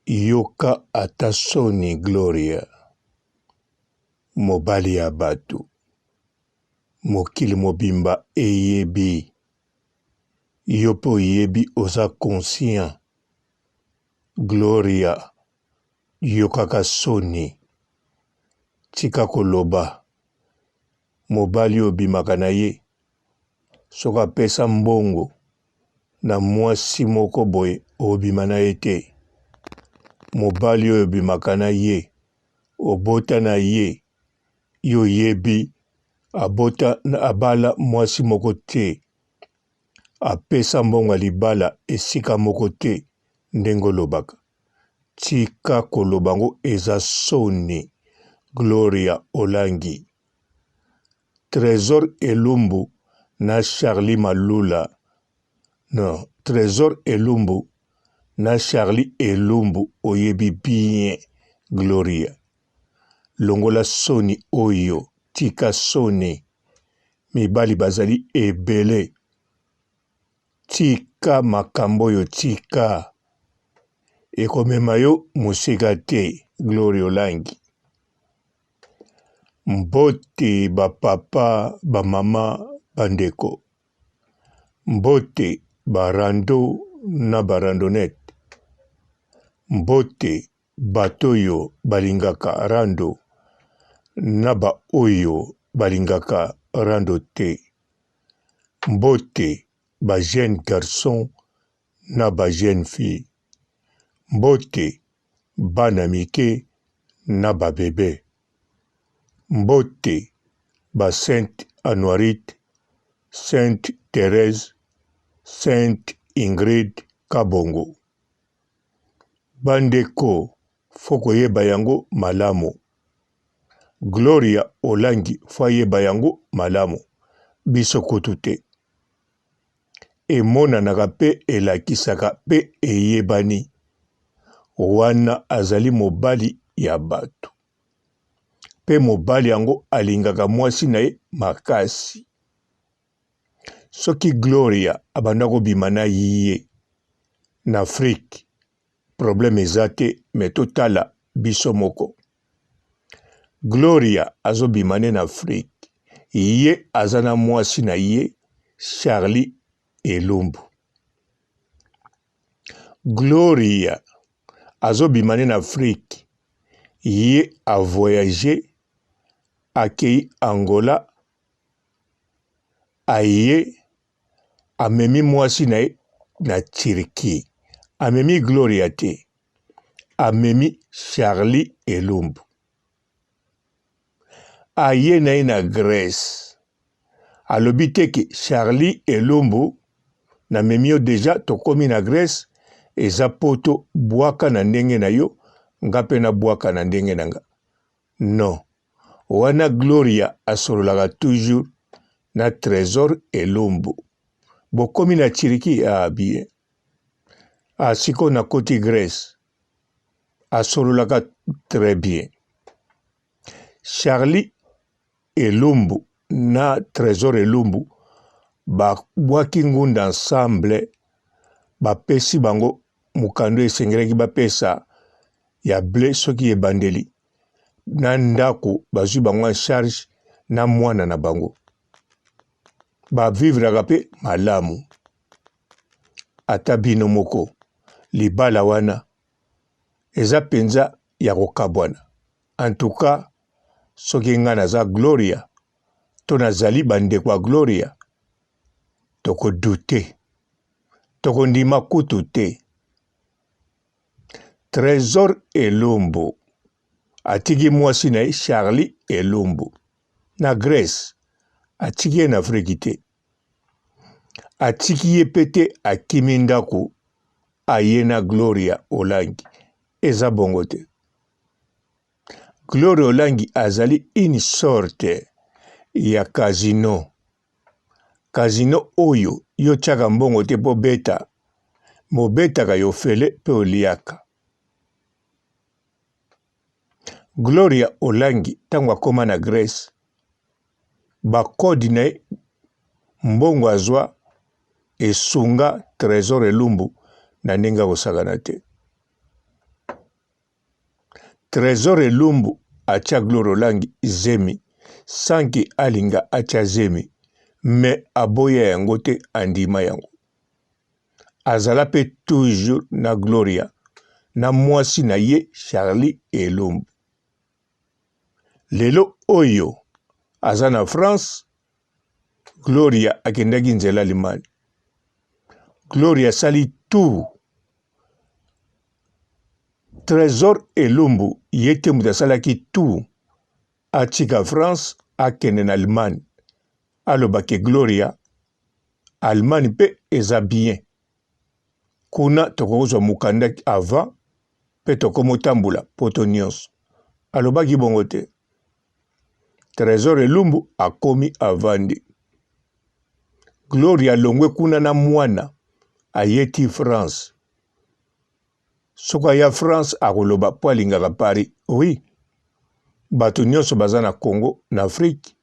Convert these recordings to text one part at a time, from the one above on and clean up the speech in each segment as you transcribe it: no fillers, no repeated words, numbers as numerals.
yoka ata soni Gloria, mobali ya bato, mokili mobimba eyebi, yo mpe oyebi oza conscient. Gloria, yokaka soni, tika koloba, mobali obimaka na ye, soka apesa mbongo, na mwasi moko boye obima na ye te. Mobali oyo obimaka na ye, obota na ye, yo yebi, abala mwasi moko te, apesa mbongo ya libala esika moko te, ndenge olobaka. Tika koloba ngo eza soni. Gloria Olangi. Trésor Elumbu na Charlie Malula. Non, Trésor Elumbu na Charlie Elumbu oyebi bien. Gloria. Longola soni oyo, tika soni. Mibali bazali ebele. Tika makambo oyo, tika. Ekomema yo musika te. Gloria Olangi. Mbote bapapa, bamama, bandeko. Mbote barando na barandonete. Mbote batoyo balingaka rando na ba oyo balingaka rando te. Mbote ba jeune garçon na ba jeune fille. Mbote bana mike na ba bebe. Mbote ba Sainte Anuarite, Sainte Thérèse, Sainte Ingrid Kabongo. Bandeko foko yeba yango malamu. Gloria Olangi fa yeba yango malamu. Biso kutu te. Emonanaka pe elakisaka pe eyebani. Wana azali mobali ya bato. Pe mobali yango alingaka mwasi na ye makasi. Soki Gloria abandako bima na ye na Afrique, problème eza te, me totala biso moko. Gloria azo bimane na Afrique, ye azana mwasi na ye Charlie Elumbu. Gloria azo bimane na Afrique, ye a voyagé akei Angola, aye amemi mwasi na ye na Turquie. Amemi Gloria te, amemi Charlie Elumbu. Aye na ye na Grèce, alobi teke Charlie Elumbu na memi yo deja tokomi na Grèce, eza poto bwaka na ndenge na yo, nga pe na bwaka na ndenge na nga. Non, wana Gloria asololaka toujours na Trésor Elumbu. Bokomi na Turquie bien. Siko na koti Grèce. Asololaka très bien. Charlie Elumbu na Trésor Elumbu bwaki ngunda ensemble, bapesi bango mukando esengelaki bapesa ya blé soki ebandeli. Na ndako bazwi bango en charge na mwana na bango. Bavivraka pe malamu. Ata bino moko, libala wana, eza penza ya kokabwana. En tout cas, soki nga naza Gloria, to nazali bandeko ya Gloria, toko dute, toko ndima kutu te. Trésor Elumbu atiki mwasi na ye Charlie Elumbu na Grèce, atiki ye na Afrique te. Atiki ye pete akimi ndako aye na Gloria Olangi. Eza bongo te. Gloria Olangi azali une sorte ya casino. Casino oyo yo tiaka mbongo te po beta, mobetaka yo fele pe oliaka. Gloria Olangi tango akoma na Grèce, bakodi na ye mbongo azwa esunga Trésor Elumbu na ndenge kosakana te. Trésor Elumbu atia Gloire Olangi zemi sanki alinga atia zemi me aboya yango te andima yango. Azala pe toujours na Gloria na mwasi na ye Charlie Elumbu. Lelo oyo aza na France, Gloria akendaki nzela limani. Gloria sali tout. Trésor Elumbu yete muta salaki tout. Atika France akende na Allemagne. Alobake Gloria, Allemagne pe eza bien. Kuna tokozwa mukanda avant pe tokomotambula poto nyonso. Alobaki bongo te. Trésor Elumbu akomi avandi. Gloria longwe kuna na mwana ayeti France. Soka ya France akoloba po alingaka Paris. Oui. Bato nyonso baza na Congo, na Afrique,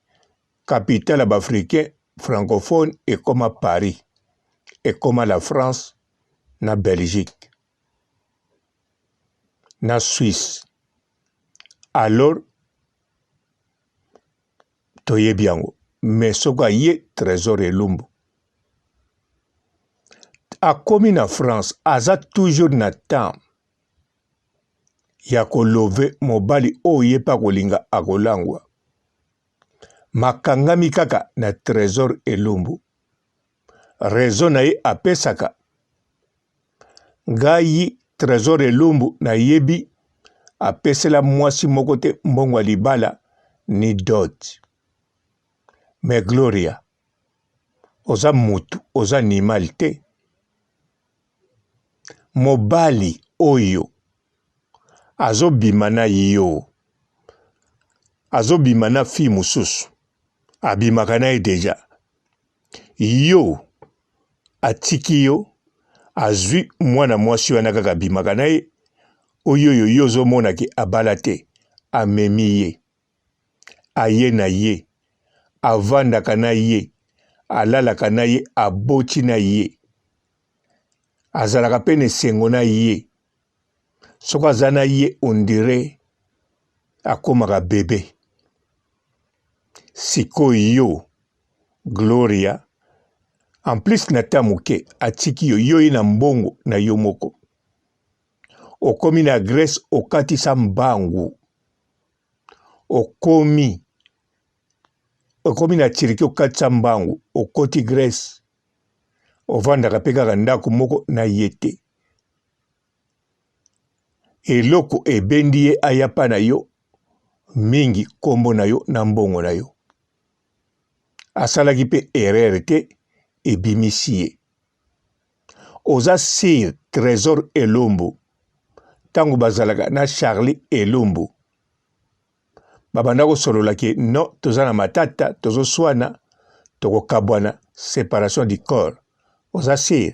capitale africain francophone ekoma Paris. Ekoma la France na Belgique. Na Suisse. Alors toyebi yango. Mais soka ye Trésor Elumbu. Akomi na France, aza toujours na temps ya kolove mobali oye pa kolinga akolangwa. Makangami kaka na Trésor Elumbu. Raison na ye apesaka. Ngai Trésor Elumbu na yebi apesela mwasi moko te mbongwa libala ni dot. Me Gloria, oza mutu, oza animal te. Mobali oyo azobima na yo, azobima na fi mususu, abimaka na ye deja. Yo atiki yo, azwi mwana mwasi wana kaka abimaka na ye, oyo yo ozomona ke abala te, amemi ye, aye na ye, avandaka na ye, alalaka na ye, aboti na ye, azalaka pene sengo na ye. Soko aza na ye ondire akomaka bebe. Siko yo, Gloria, en plus na tamuke, atiki yo, yo na mbongo na yo moko. Okomi na Grèce okatisa mbangu. Okomi na Turquie okatisa mbangu. Okoti Grèce. Ovandaka pe kaka ndako moko na yete. Eloko ebendi ye ayapa na yo, mingi kombo na yo na mbongo na yo. Asalaki pe erreur te ebimisi ye. Oza sir Trésor Elumbu. Tango bazalaka na Charlie Elumbu. Babanda kosolola ke no toza na matata, tozo swana, toko kabwana, séparation du corps. Oza sir.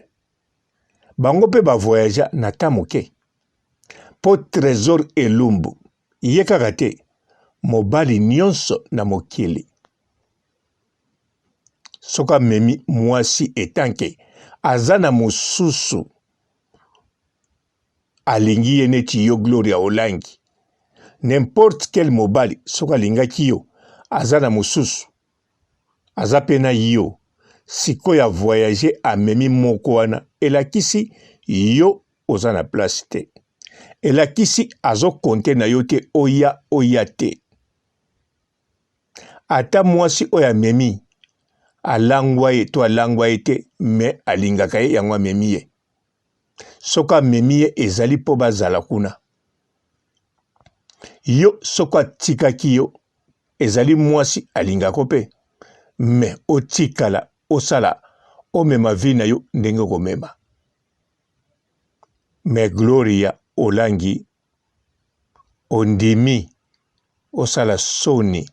Bango pe ba voyager na tamuke. Po Trésor Elumbu. Ye kaka te mobali nyonso na mokili. Soka memi mwasi etanke azana mususu alingi ye neti yo Gloria Olangi. N'importe quel mobali soka lingaki yo azana mususu aza pena yo siko ya voyager amemi moko wana elakisi yo oza na place te. Elakisi azo konte na yo te oya te. Ata mwasi oya memi alangwa ye to alangwa ye te me alingaka ye yango amemi ye. Soka memi ye ezali po bazala kuna. Yo soka tikaki yo ezali mwasi alingako pe me otikala osala omema vi na yo ndenge komema. Me Gloria Olangi ondimi osala soni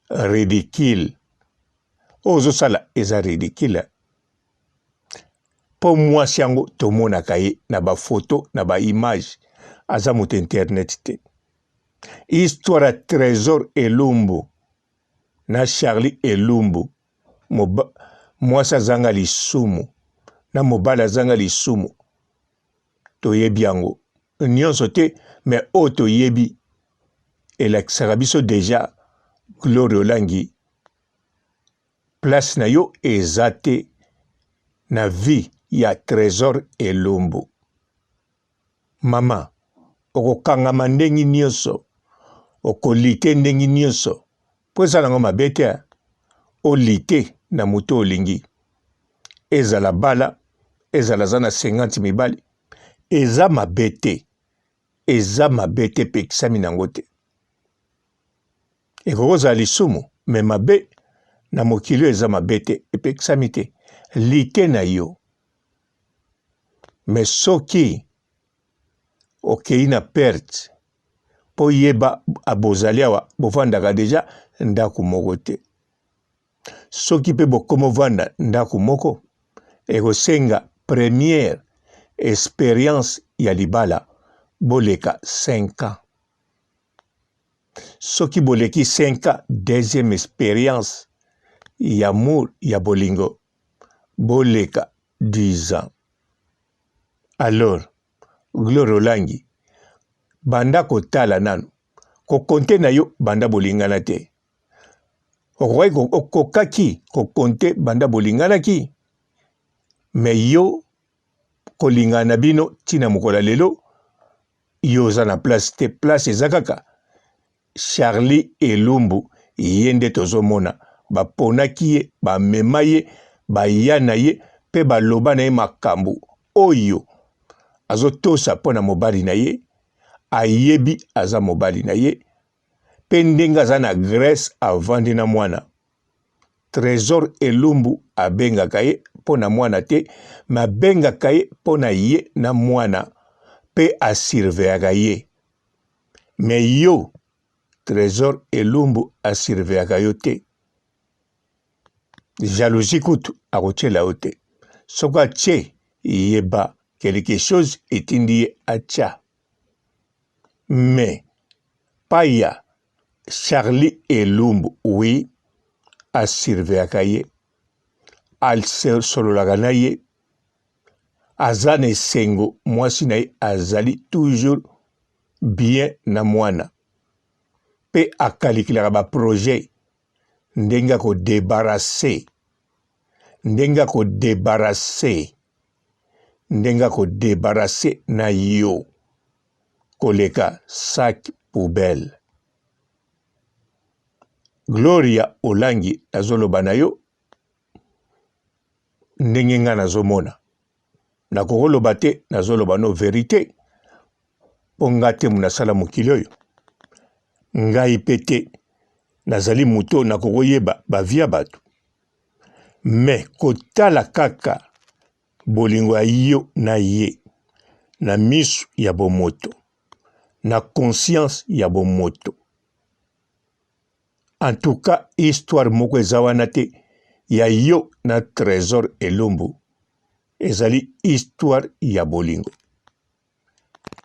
ridicule. Ozo sala eza ridicule. Po mwasi yango tomonaka ye na ba photo na ba image aza moto internet te. Histoire Trésor Elumbu na Charlie Elumbu. Mwasi azanga lisumu na mobali azanga lisumu. Toyebi yango. Nyonso te me o toyebi elakisaka biso deja Gloire Olangi place na yo eza te na vie ya Trésor Elombo. Mama, okokangama ndenge nyonso, okolite ndenge nyonso, po ezala ngo mabe te, olite na moto olingi. Ezala bala, ezala za na 50 mibali, eza mabe te. Eza mabe te pekisami nango te. Ekokozala lisumu, me mabe na mokili eza mabe te, epekisami te. Lite na yo. Me soki okei na perte, po yeba abozali awa bovandaka deja ndako moko te. Soki pe bokomo vanda ndako moko, ekosenga première expérience ya libala boleka 5 ans. Soki boleki 5 ans, deuxième expérience ya amour ya bolingo boleka 10 ans. Alors, Gloire Olangi, banda kotala nanu, kokonte na yo banda bolingana te. Okokaki kokonte banda bolingana ki, me yo kolingana bino tina mokola lelo, yo za na place te, place eza kaka Charlie Elumbu yende tozomona, baponaki ye, bamema ye, bayana ye, pe baloba na ye makambu oyo azotosa pona mobali na ye, ayebi aza mobali na ye, pe ndenge aza na Grèce avandi na mwana. Trésor Elumbu abengaka ye pona mwana te, ma bengaka ye pona ye na mwana, pe asurveillaka ye. Me yo, Trésor Elumbu asurveillaka yo te. Jalousie kutu akotiela yo te. Soko atie yeba quelque chose etindi ye atia. Mais paya Charlie Elumbu, oui, asurveillaka ye, asololaka na ye, aza na esengo mwasi na ye azali toujours bien na mwana, pe akalikilaka baprojet ndenge akodebarase, ndenge akodebarase na yo koleka sac poubelle. Gloria Olangi nazoloba na yo ndenge nga nazomona. Nakoloba te nazoloba no verité. Ponga te munasala mokili oyo. Ngai pete nazali muto nakoyeba bavia bato. Me kotala kaka bolingo ya yo na ye, na misu ya bomoto, na conscience ya bomoto. En tout cas, histoire moko eza wana te ya yo na Trésor Elumbu. Ezali histoire ya bolingo.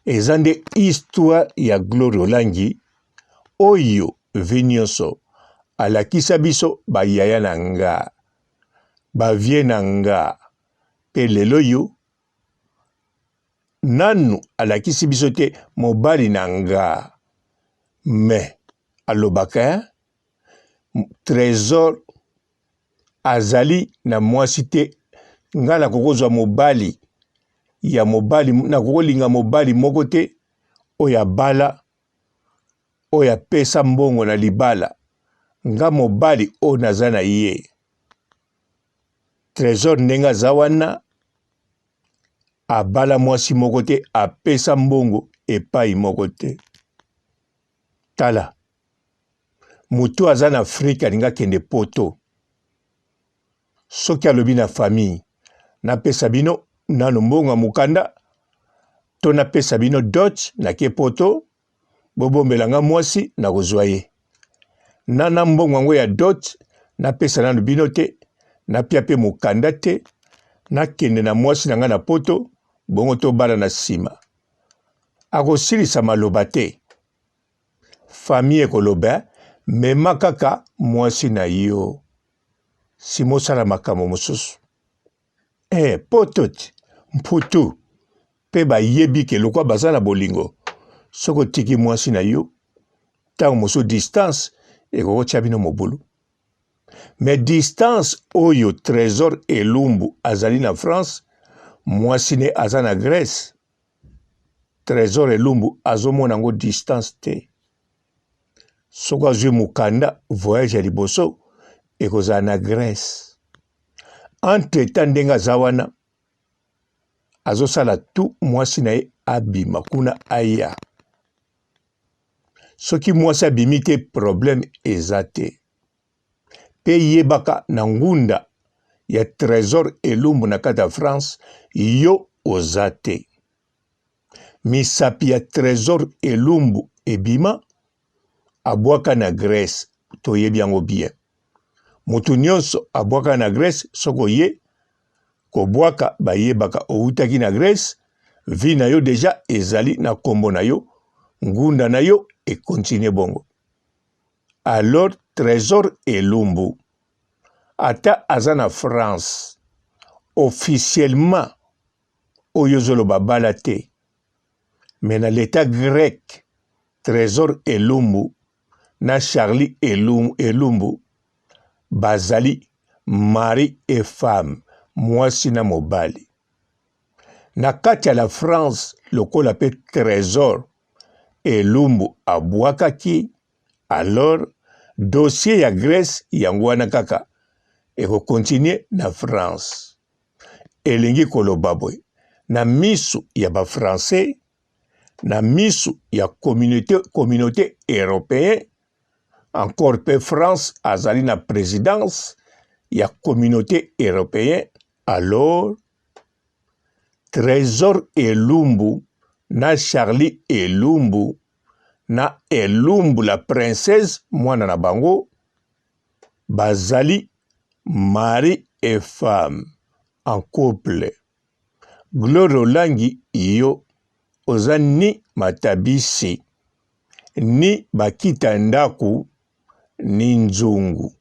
Eza nde histoire ya Gloire Olangi oyo vinyonso alakisa biso bayaya na nga, bavie na nga, pe lelo yo nanu alakisi biso te mobali na nga. Me alobaka Trésor azali na mwasi te, nga nakokozwa mobali ya mobali, nakokolinga mobali moko te oya bala, oya pesa mbongo na libala, nga mobali o naza na ye. Trésor ndenge aza wana abala mwasi moko te, apesa mbongo epai moko te. Tala, mutu aza na Afrika alinga kende poto. Soki alobi na famille, napesa bino nano mbongo mukanda, to napesa bino dot na ke poto, bobombelanga mwasi na kozwa ye. Nana mbongo yango ya dot, napesa nano bino te, napia pe mukanda te, nakende na mwasi na nga na poto, bongo to bala na sima. Akosilisa maloba te. Famille ekoloba, mema kaka mwasi na yo. Simosala makambo mosusu. Pototi, mputu, pe ba yebi ke lokwa baza na bolingo. Soko tiki mwasi na yo, tant moso distance et ko chabino mobulu. Mais distance oyo Trésor Elumbu azali na France, mwasine azana Grèce. Trésor Elumbu azomona ngo distance te. Soko azwi mukanda voyage ya liboso ekozala na Grèce. Entre temps ndenga zawana azosala tu mwasi na ye abima kuna aya. Soki mwasi abimi te problème eza te. Pe yebaka na ngunda ya Trésor Elumbu na kati ya France yo oza te. Misapi ya Trésor Elumbu ebima abwaka na Grèce toyebi yango bien. Mutu nyonso abwaka na Grèce soko ye kobwaka bayebaka outaki na Grèce vi na yo deja ezali na kombo na yo ngunda na yo e continue bongo. Alors Trésor Elumbu ata aza na France officiellement oyo zoloba bala te. Mais na l'état grec Trésor Elumbu na Charlie Elumbu bazali mari et femme mwasi na mobali. Na kati ya la France lokola pe Trésor Elumbu abwakaki, alors dossier ya Grèce yango wana kaka eko continue na France. Elingi koloba boye na misu ya ba français, na misu ya communauté européenne, encore pe France azali na présidence ya communauté européenne, alors Trésor Elumbu na Charlie Elumbu na Elumbu la princesse mwana na bango bazali mari et femme en couple. Gloire Olangi yo oza ni matabisi ni bakita ndaku ni nzungu.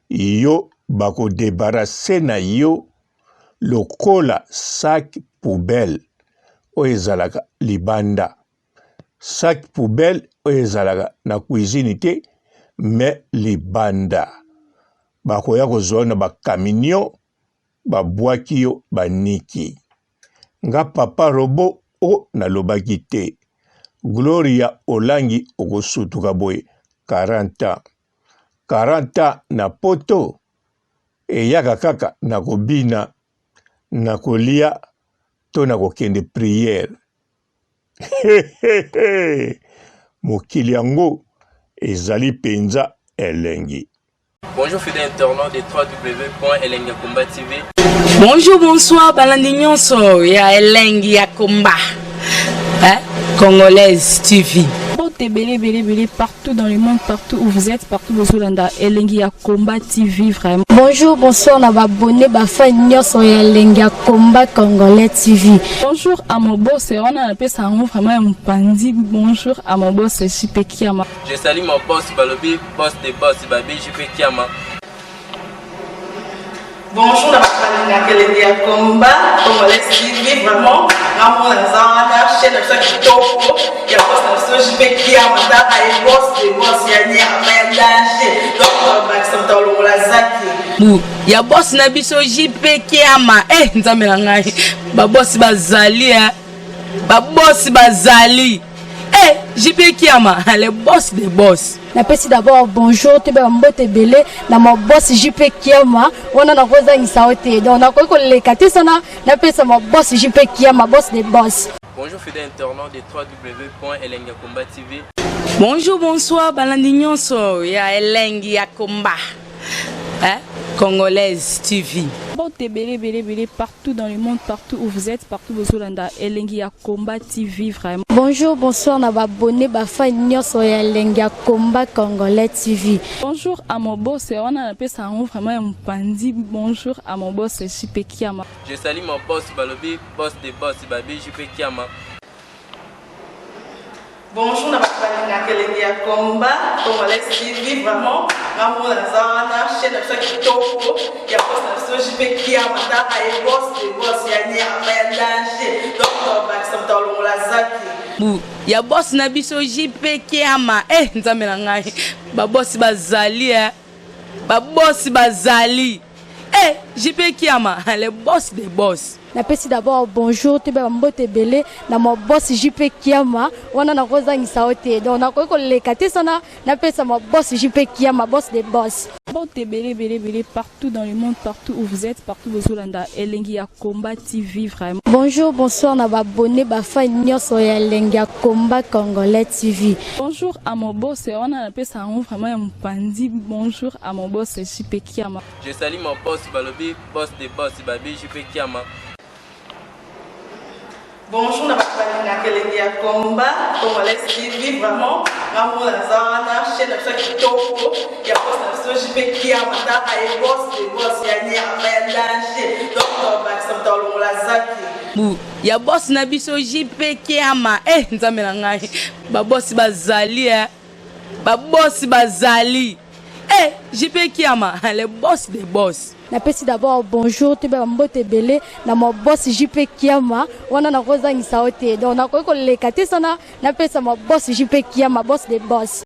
Yo bako debarase na yo lokola sac poubelle oyo ezalaka libanda. Sac poubelle oyo ezalaka na cuisine te mais libanda. Bakoya kozwa na bakaminio babwaki yo baniki. Nga papa robo o nalobaki te. Gloria Olangi okosutuka boye 40 ans. 40 ans na poto eyaka kaka na kobina na kolia to na kokende prière. Mokili yango ezali penza elengi. Bonjour fidèles internautes de www.elengiakomba TV. Bonjour, bonsoir, balandi nyonso ya Elengi ya Komba. Congolaise TV. Belé partout dans le monde, partout où vous êtes, partout où vous êtes, Elengi ya Komba TV vraiment. Bonjour, bonsoir, on a abonné Bafa Nyonso ya Elengi ya Komba Congolais TV. Bonjour à mon boss, on a appelé ça vraiment un pandi. Bonjour à mon boss, JP Kiama. Je salue mon boss Balobi, boss des boss, Babi JP Kiama. Bonjour, la Elengi ya Komba Congolais TV vraiment. Ramon Zana, chaîne de ça qui topo, il y a pas de JP Kiama, ta et boss des boss ya ni à danger. Donc on va accepter le la zaki. Ya boss na biso JP Kiama nzambe na ngai ba boss bazali ba boss bazali JP Kiama le boss des boss. Napesi d'abord bonjour te ba mbote belé na mon boss JP Kiama ona na koza ngisaote donc na ko lekate sana napesa mon boss JP Kiama boss des boss. Bonjour fidèles internautes de www.elengiakomba TV. Bonjour, bonsoir, balandi nyonso ya Elengi ya Komba. Congolaise TV. Belé partout dans le monde, partout où vous êtes, partout où vous êtes, Elengi ya Komba TV vraiment. Bonjour, bonsoir, on a abonné Bafa Nyonso ya Elengi ya Komba Congolais TV. Bonjour à mon boss, on a appelé ça vraiment un pandi. Bonjour à mon boss, JP Kiama. Je salue mon boss Balobi, boss des boss, Babi JP Kiama. Bonjour, la Elengi ya Komba Congolais TV vraiment. Ramon Zana, chaîne de ça qui topo, il y a pas de JP Kiama, ta et boss des boss ya ni à danger. Donc on va accepter le la zaki. ya boss na biso JP Kiama nzambe na ngai ba boss bazali ba boss bazali JP Kiama le boss des boss. Napesi d'abord bonjour te ba mbote belé na mo boss JP Kiama wana na kozangisa ote donc na ko leka te sana napesa mo boss JP Kiama boss des boss. Mbote belé partout dans le monde, partout où vous êtes, partout où Zolanda Elengia Combat TV vraiment. Bonjour, bonsoir na ba abonné ba fan nyonso ya Elengia Combat Congolais TV. Bonjour à mon boss, on a appelé ça vraiment un pandi. Bonjour à mon boss JP Kiama. Je salue mon boss Balobi, boss des boss Babi JP Kiama. Bonjour, na bakalina Elengia Combat Congolais TV vraiment. Ngamu na zana chaîne ça kitoko ya boss na JP Kiama ta ay boss des boss ya ni ya danger. Donc ba samta longola zaki. Ya boss na biso JP Kiama nzambe na ngai ba boss bazali ba boss bazali JP Kiama le boss des boss. Napesi d'abord bonjour te ba mbote belé na mo boss JP Kiama wana na kozangisa ote donc na ko leka te sana napesa mo boss JP Kiama boss des boss.